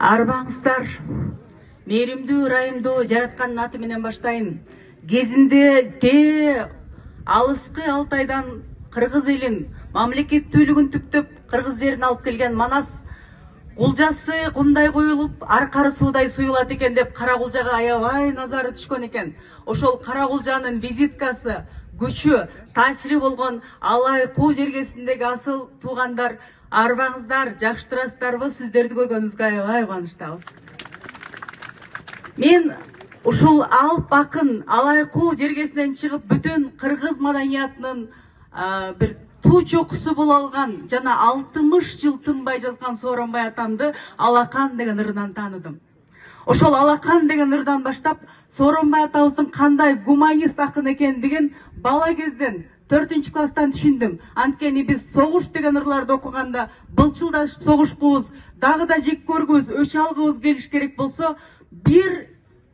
Арбаңыздар, мейримдүү, ырайымдуу жараткандын аты менен баштайын. Кезинде алыскы Алтайдан Кыргыз элин мамлекеттүүлүгүн түптөп Кыргыз жерин алып келген Манас кулжасы кумдай коюлуп, аркары суудай суюлат экен деп Кара Кулжага аябай назары түшкөн экен. Ошол Кара Кулжанын визиткасы, күчү, таасири болгон Алай Куу жергесиндеги асыл туугандар, арбаңыздар, жакшы турасыздарбы? Сиздерди көргөнүбүзгө аябай кубанычтабыз. Мен ушул алып акын Алай Куу жергесинен чыгып, бүтүн кыргыз маданиятынын бир туу чокусу боло алган жана 60 жыл тынбай жазган Сооронбай атамды Алакан деген ырынан тааныдым. Ошол Алакан деген ырдан баштап Сооронбай атабыздын кандай гуманист акын экендигин бала кезден 4-класстан түшүндүм. Анткени биз согуш деген ырларды окуганда былчылдашып согушкубуз, дагы да жек көргүбүз, өч алгыбыз келиш керек болсо, бир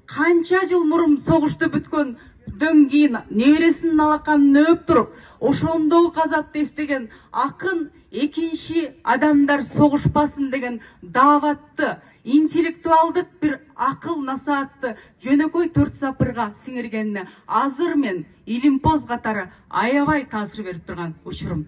канча жыл мурун согушту бүткөндөн кийин небересинин алаканын өөп туруп, ошондогу казапты эстеген акын экинчи адамдар согушпасын деген дааватты, интеллектуалдык бир акыл насаатты жөнөкөй 4 сапырга сиңиргенине азыр мен илимпоз катары аябай таасир берип турган учурум.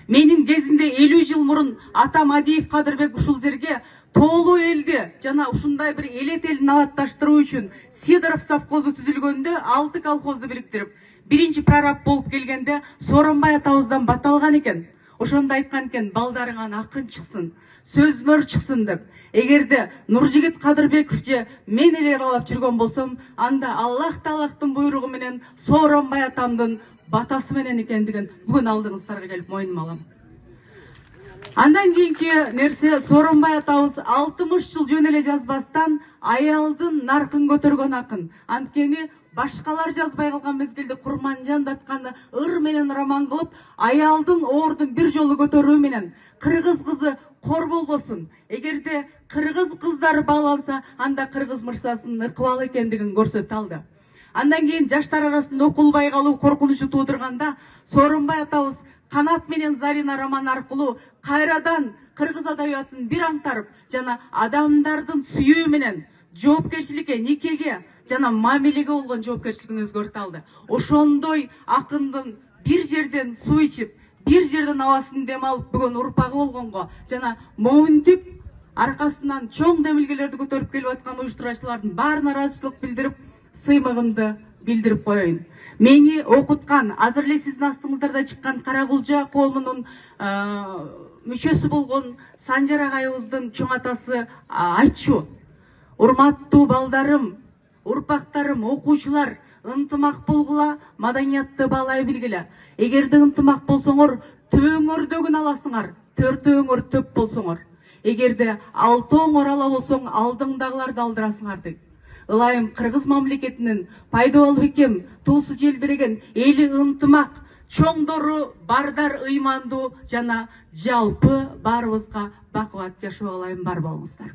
Менин кезинде 50 жыл мурун атам Адиев Кадырбек ушул жерге тоолуу элди жана ушундай бир элет элин абатташтыруу үчүн Сидоров совхозу түзүлгөндө 6 колхозду бириктирип, биринчи прораб болуп келгенде Сооронбай атабыздан бат алган экен. Ошондо айткан экен, балдарыңан акын чыксын, сөзмөр чыксын деп. Эгерде Нуржигит Кадырбеков же мен эле ыралап жүргөн болсом, анда Аллах Таалахтын буйругу менен Сооронбай атамдын батасы менен экендигин бүгүн алдыңыздарга келип мойнума алам. Андан кийинки нерсе, Сооронбай атабыз 60 жыл жөн эле жазбастан аялдын наркын көтөргөн акын. Анткени башкалар жазбай калган мезгилде Курманжан Датканы ыр менен роман кылып, аялдын ордун бир жолу көтөрүү менен кыргыз кызы кор болбосун. Эгерде кыргыз кыздары бааланса, анда кыргыз мырзасынын ыкыбал экендигин көрсөтө алды. Андан кийин жаштар арасында окулбай калуу коркунучу туудурганда, Сооронбай атабыз Канат менен Зарина роман аркылуу кайрадан кыргыз адабиятын бир аңтарып, жана адамдардын сүйүү менен жоопкерчиликке, никеге жана мамилеге болгон жоопкерчилигин өзгөртө алды. Ошондой акындын бир жерден суу ичип, бир жерден абасын дем алып, бүгүн урпагы болгонго жана моунтип аркасынан чоң демилгелерди көтөрүп келип аткан уюштуруучулардын баарына ыраазычылык билдирип, сыймыгымды билдирип коеюн. Мени окуткан, азыр эле сиздин астыңыздарда чыккан Кара Кулжа коомунун мүчөсү болгон Санжар агайыбыздын чоң атасы айтчу: урматтуу балдарым, урпактарым, окуучулар, ынтымак болгула, маданиятты баалай билгиле. Эгерде ынтымак болсоңор, төбөңөрдөгүн аласыңар, төртөөңөр төп болсоңор. Эгерде алтооңор ала болсоң, алдыңдагыларды алдырасыңар дейт. Ылайым кыргыз мамлекетинин пайдалуу бекем, туусу желбиреген, эли ынтымак, чоңдору бардар, ыймандуу жана жалпы баарыбызга бакубат жашоо кылайын. Бар болуңуздар.